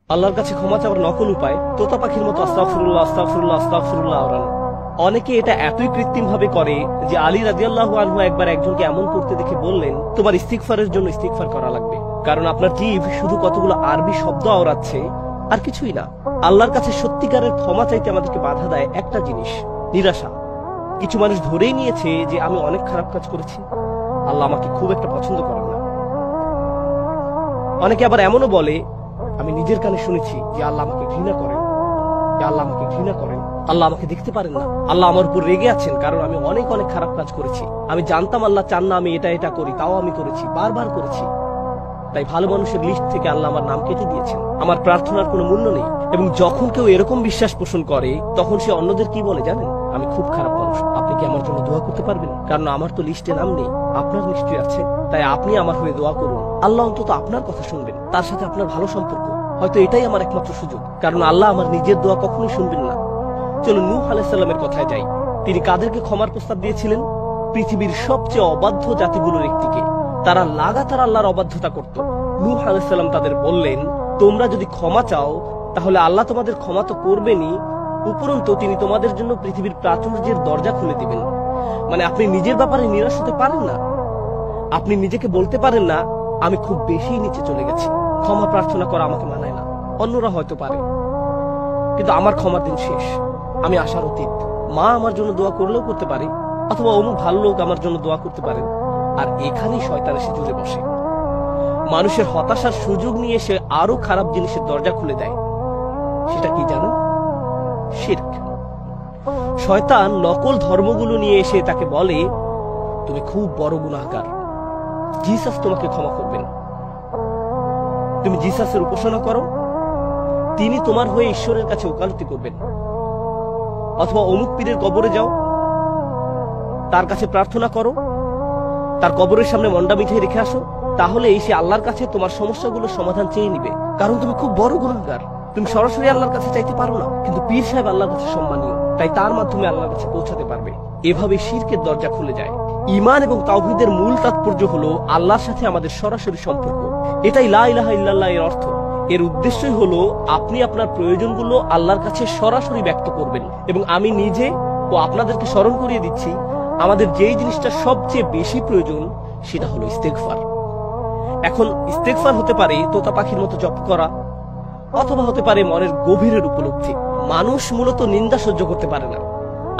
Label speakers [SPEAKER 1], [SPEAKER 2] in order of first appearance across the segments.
[SPEAKER 1] আল্লাহর কাছে ক্ষমা চাওয়ার নকল উপায় তোতা পাখির মতো আস্তাগফিরুল্লাহ আস্তাগফিরুল্লাহ আস্তাগফিরুল্লাহ ওড়ানো। অনেকে এটা এতই কৃত্রিম ভাবে করে যে আলী রাদিয়াল্লাহু আনহু একবার একজনকে এমন করতে দেখে বললেন, তোমার ইস্তিগফারের জন্য ইস্তিগফার করা লাগবে, কারণ আপনার জিভ শুধু কতগুলো আরবি শব্দ আওড়াচ্ছে আর কিছুই না। আল্লাহর কাছে সত্যিকারের ক্ষমা চাইতে আমাদেরকে বাধা দেয় একটা জিনিস, নিরাশা। কিছু মানুষ ধরেই নিয়েছে যে আমি অনেক খারাপ কাজ করেছি, আল্লাহ আমাকে খুব একটা পছন্দ করেন না। অনেকে আবার এমনও বলে, আমি নিজের কানে শুনেছি যে আল্লাহ আমাকে ঘৃণা করেন, আল্লাহ আমাকে ঘৃণা করেন, আল্লাহ আমাকে দেখতে পারেন না, আল্লাহ আমার উপর রেগে আছেন কারণ আমি অনেক অনেক খারাপ কাজ করেছি। আমি জানতাম আল্লাহ চান না আমি এটা এটা করি, তাও আমি করেছি, বারবার করেছি। তাই ভালো মানুষের লিস্ট থেকে আল্লাহ আমার নাম কেটে দিয়েছেন। আমার প্রার্থনার কোনো মূল্য নেই। এবং যখন কেউ এরকম বিশ্বাস পোষণ করে তখন সে অন্যদের কি বলে জানেন, আমি খুব খারাপ মানুষ, আপনি কি আমার জন্য দোয়া করতে পারবেন? কারণ আমার তো লিস্টে নাম নেই, আপনার নিশ্চয়ই আছে, তাই আপনি আমার হয়ে দোয়া করুন। আল্লাহ অন্তত আপনার কথা শুনবেন, তার সাথে আপনার ভালো সম্পর্ক, হয়তো এটাই আমার একমাত্র সুযোগ, কারণ আল্লাহ আমার নিজের দোয়া কখনোই শুনবেন না। চলো নূহ আলাইহিস সালামের কথায় যাই। তিনি কাদেরকে ক্ষমার প্রস্তাব দিয়েছিলেন? পৃথিবীর সবচেয়ে অবাধ্য জাতিগুলোর একটিকে। তারা লাগাতার আল্লাহর অবাধ্যতা করত। নূহ আলাইহিস সালাম তাদের বললেন, তোমরা যদি ক্ষমা চাও তাহলে আল্লাহ তোমাদের ক্ষমা তো করবেনই, উপরন্তু তিনি তোমাদের জন্য পৃথিবীর প্রাচুর্যের দরজা খুলে দিবেন। মানে আপনি নিজের ব্যাপারে নিরাশ হতে পারেন না, আপনি নিজেকে বলতে পারেন না আমি খুব বেশি নিচে চলে গেছি, ক্ষমা প্রার্থনা করা আমাকে মানায় না। অন্যরা হয়তো পারে, কিন্তু আমার ক্ষমার দিন শেষ, আমি আশার অতীত। মা আমার জন্য দোয়া করলেও করতে পারে, অথবা অমুক ভালো লোক আমার জন্য দোয়া করতে পারেন। আর এখানেই শয়তান এসে জুড়ে বসে, মানুষের হতাশার সুযোগ নিয়ে সে আরো খারাপ জিনিসের দরজা খুলে দেয়। সেটা কি জানেন? শিরক। শয়তান নকল ধর্মগুলো নিয়ে এসে তাকে বলে, তুমি খুব বড় গুনাহগার, জিসাস তোমাকে ক্ষমা করবেন। তুমি জিসাসের উপাসনা করো, তিনি তোমার হয়ে ঈশ্বরের কাছে ওকালতি করবেন। অথবা অমুক পীরের কবরে যাও, তার কাছে প্রার্থনা করো, তার কবরের সামনে মন্ডা মিঠাই রেখে আসো, তাহলে সে আল্লাহর কাছে তোমার সমস্যাগুলোর সমাধান চেয়ে নিবে। কারণ তুমি খুব বড় গুনাহগার, তুমি সরাসরি আল্লাহর কাছে চাইতে পারো না। কিন্তু পীর সাহেব আল্লাহর কাছে সম্মানীয়, তাই তার মাধ্যমে আল্লাহর কাছে পৌঁছাতে পারবে। এভাবে শিরকের দরজা খুলে যায়। ঈমান এবং তাওহীদের মূল তাৎপর্য হলো আল্লাহর সাথে আমাদের সরাসরি সম্পর্ক। এটাই লা ইলাহা ইল্লাল্লাহ এর অর্থ। এর উদ্দেশ্যই হলো আপনি আপনার প্রয়োজনগুলো আল্লাহর কাছে সরাসরি ব্যক্ত করবেন। এবং আমি নিজে ও আপনাদেরকে স্মরণ করিয়ে দিচ্ছি, আমাদের যেই জিনিসটা সবচেয়ে বেশি প্রয়োজন সেটা হলো ইস্তেগফার। এখন ইস্তেগফার হতে পারে তোতা পাখির মতো জপ করা, অথবা হতে পারে মনের গভীরের উপলব্ধি। মানুষ মূলত নিন্দা সহ্য করতে পারে না।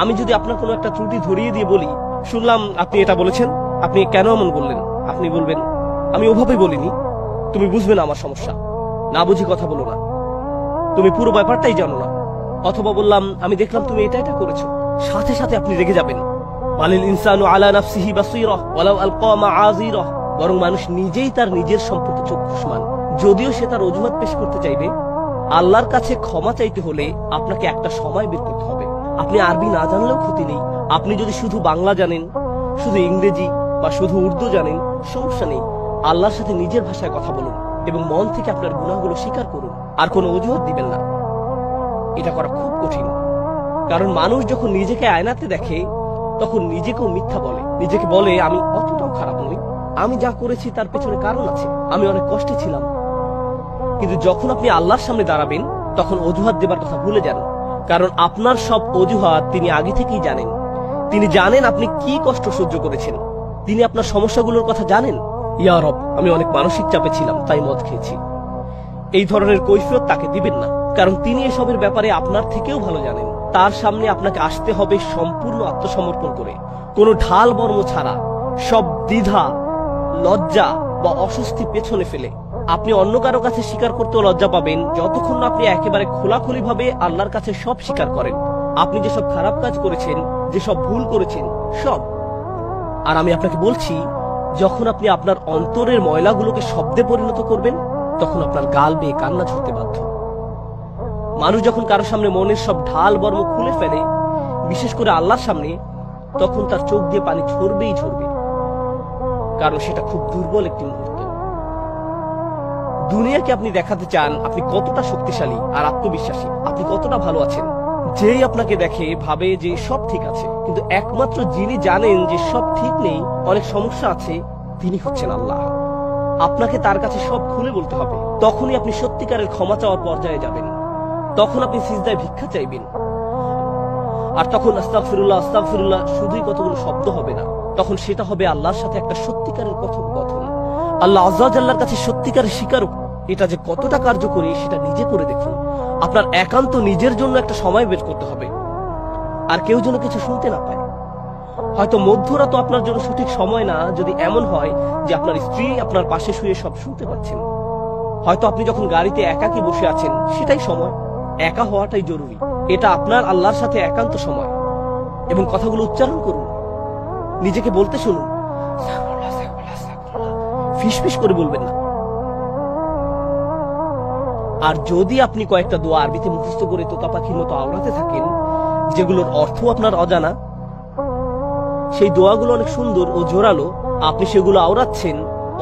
[SPEAKER 1] আমি যদি আপনার কোনো একটা ত্রুটি ধরিয়ে দিয়ে বলি, শুনলাম আপনি এটা বলেছেন, আপনি কেন এমন বললেন? আপনি বলবেন, আমি ওভাবে বলিনি, তুমি বুঝবে না আমার সমস্যা, না বুঝি কথা বলো না, তুমি পুরো ব্যাপারটাই জানো না। অথবা বললাম, আমি দেখলাম তুমি এটা এটা করেছো, সাথে সাথে আপনি রেগে যাবেন। বালিল ইনসানু আলা নাফসিহি বাসীরা ওয়ালাউ আলকা মাআযীরা। বরং মানুষ নিজেই তার নিজের সম্পর্কে চক্ষুষ্মান। যদিও সে তার অজুহাত পেশ করতে চাইবে, আল্লাহর কাছে ক্ষমা চাইতে হলে আপনাকে একটা সময় বের করতে হবে। আপনি আরবি না জানলেও ক্ষতি নেই। আপনি যদি শুধু বাংলা জানেন, শুধু ইংরেজি বা শুধু উর্দু জানেন, সমস্যা নেই। আল্লাহর সাথে নিজের ভাষায় কথা বলুন এবং মন থেকে আপনার গুনাহগুলো স্বীকার করুন। আর কোনো অজুহাত দিবেন না। এটা করা খুব কঠিন, কারণ মানুষ যখন নিজেকে আয়নাতে দেখে তখন নিজেকেও মিথ্যা বলে। নিজেকে বলে, আমি অতটাও খারাপ নই, আমি যা করেছি তার পেছনে কারণ আছে, আমি অনেক কষ্টে ছিলাম। কিন্তু যখন আপনি আল্লাহর সামনে দাঁড়াবেন তখন অজুহাত দেবার কথা ভুলে যান, কারণ আপনার সব অজুহাত তিনি আগে থেকেই জানেন। তিনি জানেন আপনি কি কষ্ট সহ্য করেছেন, তিনি আপনার সমস্যাগুলোর কথা জানেন। ইয়া রব, আমি অনেক মানসিক চাপে ছিলাম, তাই মদ খেয়েছি। এই ধরনের কৈফিয়ত তাকে দিবেন না, কারণ তিনি এসবের ব্যাপারে আপনার থেকেও ভালো জানেন। তার সামনে আপনাকে আসতে হবে সম্পূর্ণ আত্মসমর্পণ করে, কোনো ঢাল বর্ম ছাড়া, সব দ্বিধা, লজ্জা বা অস্বস্তি পেছনে ফেলে। আপনি অন্য কারো কাছে স্বীকার করতেও লজ্জা পাবেন যতক্ষণ না আপনি একেবারে খোলাখুলি ভাবে আল্লাহর কাছে সব স্বীকার করেন। আপনি যেসব খারাপ কাজ করেছেন, যেসব ভুল করেছেন, সব। আর আমি আপনাকে বলছি, যখন আপনি আপনার অন্তরের ময়লাগুলোকে শব্দে পরিণত করবেন তখন আপনার গাল বেয়ে কান্না ঝরতে বাধ্য। মানুষ যখন কারো সামনে মনের সব ঢাল বর্ম খুলে ফেলে, বিশেষ করে আল্লাহর সামনে, তখন তার চোখ দিয়ে পানি ঝরবেই ঝরবে, কারণ সেটা খুব দুর্বল একটি মুহূর্ত। দুনিয়াকে আপনি দেখাতে চান আপনি কতটা শক্তিশালী আর আত্মবিশ্বাসী, আপনি কতটা ভালো আছেন। যেই আপনাকে দেখে ভাবে যে সব ঠিক আছে, কিন্তু একমাত্র যিনি জানেন যে সব ঠিক নেই, অনেক সমস্যা আছে, তিনি হচ্ছেন আল্লাহ। আপনাকে তার কাছে সব খুলে বলতে হবে। তখনই আপনি সত্যিকারের ক্ষমা চাওয়ার পর্যায়ে যাবেন। তখন আপনি সিজদায় ভিক্ষা চাইবেন। আর তখন আস্তাগফিরুল্লাহ আস্তাগফিরুল্লাহ শুধুই কতগুলো শব্দ হবে না, তখন সেটা হবে আল্লাহর সাথে একটা সত্যিকারের কথোপকথন। আল্লাহ আযজা ওয়া জাল্লার কাছে সত্যিকারের স্বীকারক এটা যে কতটা কার্যকরী সেটা নিজে করে দেখুন। আপনার একান্ত নিজের জন্য একটা সময় বের করতে হবে, আর কেউ যেন কিছু শুনতে না পায়। হয়তো মধ্যরাত আপনার জন্য সঠিক সময় না, যদি এমন হয় যে আপনার স্ত্রী আপনার পাশে শুয়ে সব শুনতে পাচ্ছেন। হয়তো আপনি যখন গাড়িতে একাকী বসে আছেন সেটাই সময়, একা হওয়াটাই জরুরি। এটা আপনার আল্লাহর সাথে একান্ত সময়, এবং কথাগুলো উচ্চারণ করুন, নিজেকে বলতে শুনুন, ফিসফিস করে বলবেন না। আর যদি আপনি কয়েকটা দোয়া আরবিতে মুখস্থ করে তোতা পাখির মতো আওড়াতে থাকেন, যেগুলোর অর্থ আপনার অজানা, সেই দোয়াগুলো অনেক সুন্দর ও জোরালো, আপনি সেগুলো আওড়াচ্ছেন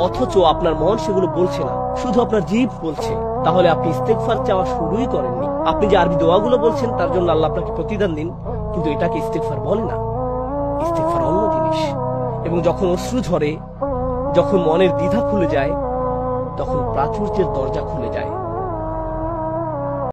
[SPEAKER 1] অথচ আপনার মন সেগুলো বলছে না, শুধু আপনার জিভ বলছে, তাহলে আপনি ইস্তেগফার চাওয়া শুরুই করেননি। আপনি যে আরবি দোয়াগুলো বলছেন তার জন্য আল্লাহ আপনাকে প্রতিদান দিন, কিন্তু এটাকে ইস্তেগফার বলে না। ইস্তেগফার অন্য জিনিস। এবং যখন অশ্রু ঝরে, যখন মনের দ্বিধা খুলে যায়, তখন প্রাচুর্যের দরজা খুলে যায়।